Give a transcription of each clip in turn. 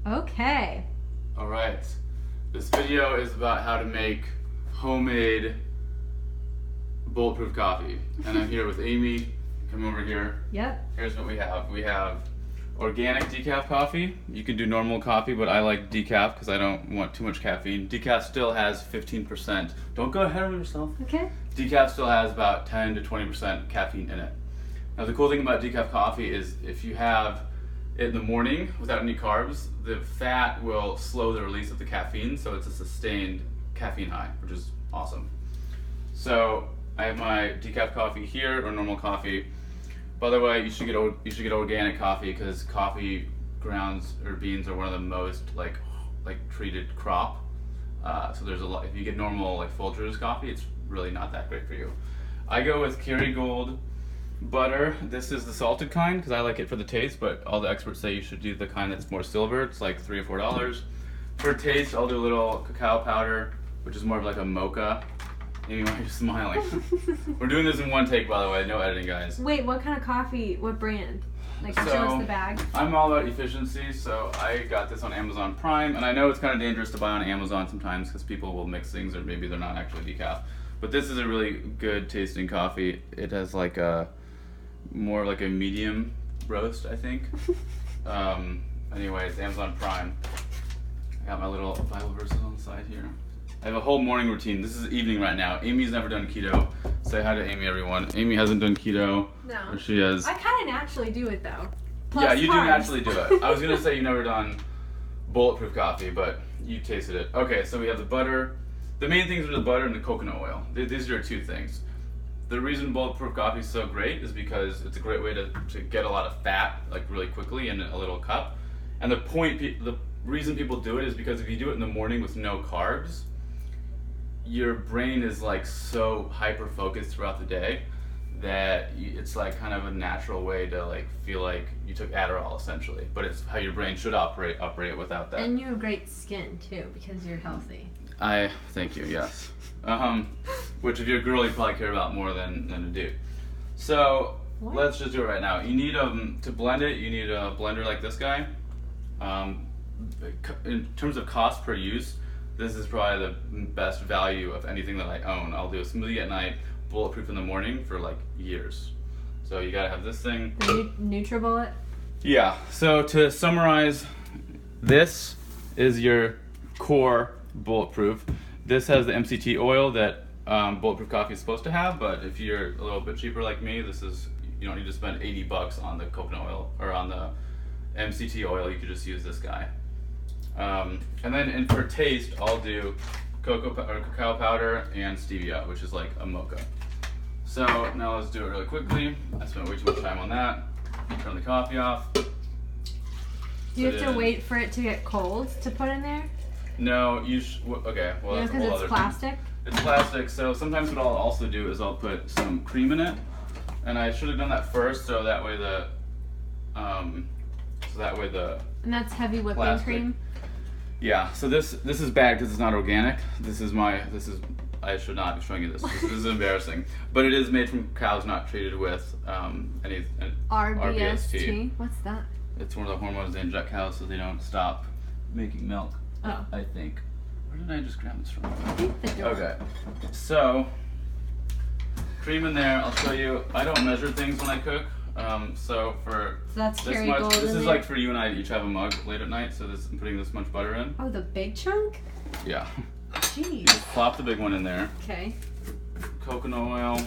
Okay. All right. This video is about how to make homemade bulletproof coffee. And I'm here with Amy. Come over here. Yep. Here's what we have. We have organic decaf coffee. You can do normal coffee, but I like decaf because I don't want too much caffeine. Decaf still has 15%. Don't go ahead of yourself. Okay. Decaf still has about 10 to 20% caffeine in it. Now the cool thing about decaf coffee is if you have it in the morning without any carbs, the fat will slow the release of the caffeine, so it's a sustained caffeine high, which is awesome. So I have my decaf coffee here, or normal coffee. By the way, you should get organic coffee because coffee grounds or beans are one of the most like treated crop. So there's a lot. If you get normal like Folgers coffee, it's really not that great for you. I go with Kerrygold butter. This is the salted kind because I like it for the taste, but all the experts say you should do the kind that's more silver. It's like $3 or $4. For taste, I'll do a little cacao powder, which is more of like a mocha. Amy, why are you smiling? We're doing this in one take, by the way. No editing, guys. Wait, what kind of coffee? What brand? Like, show us the bag. I'm all about efficiency, so I got this on Amazon Prime, and I know it's kind of dangerous to buy on Amazon sometimes because people will mix things or maybe they're not actually decaf. But this is a really good tasting coffee. It has like a more like a medium roast, I think. Anyway, it's Amazon Prime. I got my little Bible verses on the side here. I have a whole morning routine. This is evening right now. Amy's never done keto. Say hi to Amy, everyone. Amy hasn't done keto. No. Or she has. I kind of naturally do it though. Plus yeah, you carbs. do naturally do it. I was gonna say you've never done bulletproof coffee, but you tasted it. Okay, so we have the butter. The main things are the butter and the coconut oil. These are your two things. The reason bulletproof coffee is so great is because it's a great way to get a lot of fat like really quickly in a little cup. And the reason people do it is because if you do it in the morning with no carbs, your brain is like so hyper focused throughout the day that it's like kind of a natural way to like feel like you took Adderall essentially, but it's how your brain should operate without that. And you have great skin too because you're healthy. Thank you, yes. Which if you're a girl you probably care about more than a dude. So let's just do it right now. You need to blend it, you need a blender like this guy. In terms of cost per use, this is probably the best value of anything that I own. I'll do a smoothie at night, bulletproof in the morning for like years. So you gotta have this thing. The NutriBullet? Yeah, so to summarize, this is your core bulletproof. This has the MCT oil that bulletproof coffee is supposed to have, but if you're a little bit cheaper like me, you don't need to spend $80 on the coconut oil or on the MCT oil. You could just use this guy. And then for taste, I'll do cacao powder and stevia, which is like a mocha. So now let's do it really quickly. I spent way too much time on that. Turn the coffee off. Do you have to wait for it to get cold to put in there? No, okay, well that's a whole because other it's plastic? thing. It's plastic, so sometimes what I'll also do is I'll put some cream in it. And I should have done that first, so that way the And that's heavy whipping plastic. cream? Yeah, so this is bad because it's not organic. I should not be showing you this. This is embarrassing. But it is made from cows not treated with any RBST? What's that? It's one of the hormones they inject cows so they don't stop making milk. Oh. I think. Where did I just grab this from? I think the door. Okay. So, cream in there. I'll show you. I don't measure things when I cook. So that's this Kerrygold much, this in is there? like for you and I to each have a mug late at night, so I'm putting this much butter in. Oh, the big chunk? Yeah. Jeez. You just plop the big one in there. Okay. Coconut oil.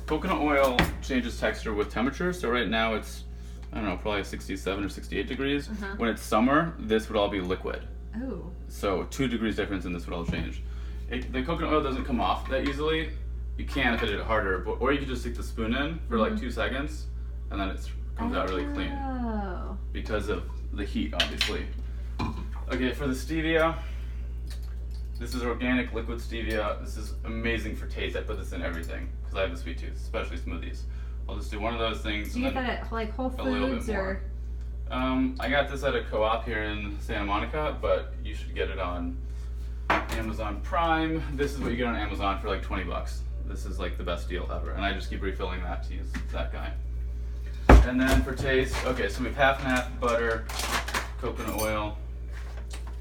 Coconut oil changes texture with temperature, so right now it's, I don't know, probably 67 or 68 degrees. When it's summer, this would all be liquid. Oh. So 2 degrees difference and this would all change. The coconut oil doesn't come off that easily. You can if I did it harder, or you could just stick the spoon in for like 2 seconds and then it comes out really clean. Oh. Because of the heat, obviously. Okay, for the stevia, this is organic liquid stevia. This is amazing for taste. I put this in everything because I have a sweet tooth, especially smoothies. I'll just do one of those things. Do you get that at like Whole Foods or? I got this at a co-op here in Santa Monica, but you should get it on Amazon Prime. This is what you get on Amazon for like 20 bucks. This is like the best deal ever, and I just keep refilling that to use that guy. And then for taste, okay, so we have half and half butter coconut oil,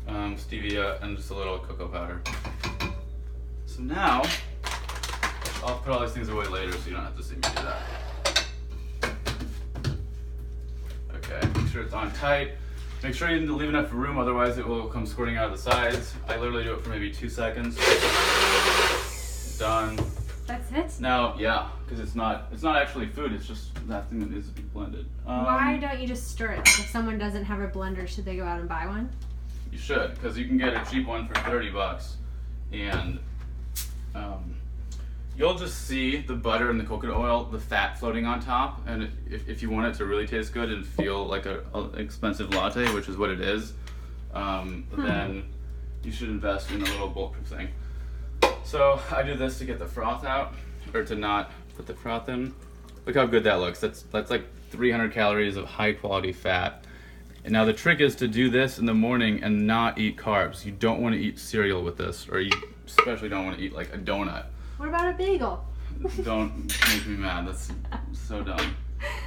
stevia, and just a little cocoa powder. So now, I'll put all these things away later so you don't have to see me do that. Okay, make sure it's on tight. Make sure you leave enough room, otherwise it will come squirting out of the sides. I literally do it for maybe 2 seconds. Done. That's it? Now, yeah, because it's not actually food, it's just that thing that needs to be blended. Why don't you just stir it? Like if someone doesn't have a blender, should they go out and buy one? You should, because you can get a cheap one for $30, and you'll just see the butter and the coconut oil, the fat floating on top, and if you want it to really taste good and feel like an expensive latte, which is what it is, then you should invest in a little Bulletproof thing. So I do this to get the froth out, or to not put the froth in. Look how good that looks. That's like 300 calories of high quality fat. And now the trick is to do this in the morning and not eat carbs. You don't want to eat cereal with this, or you especially don't want to eat like a donut. What about a bagel? Don't make me mad. That's so dumb.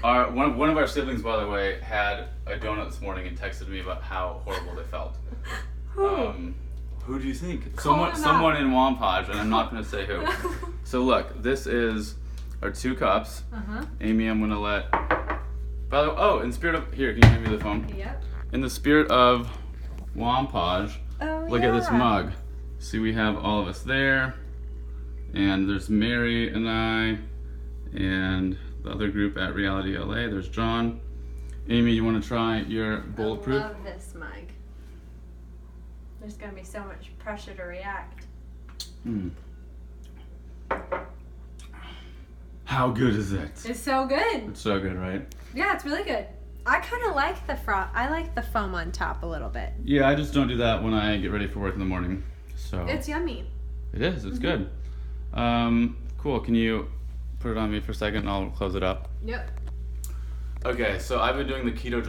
One of our siblings, by the way, had a donut this morning and texted me about how horrible they felt. Who do you think? Someone in Wampage, and I'm not going to say who. So look, this is our 2 cups. Amy, I'm going to let... By the way, in spirit of... Here, can you hand me the phone? Yep. In the spirit of Wampage, look at this mug. See, we have all of us there. And there's Mary and I, and the other group at Reality LA. There's John. Amy, you want to try your Bulletproof? I love this mug. There's going to be so much pressure to react. How good is it? It's so good. It's so good, right? Yeah, it's really good. I kind of like the froth. I like the foam on top a little bit. Yeah, I just don't do that when I get ready for work in the morning. So it's yummy. It is. It's good. Cool. Can you put it on me for a second and I'll close it up? Yep. Okay, so I've been doing the keto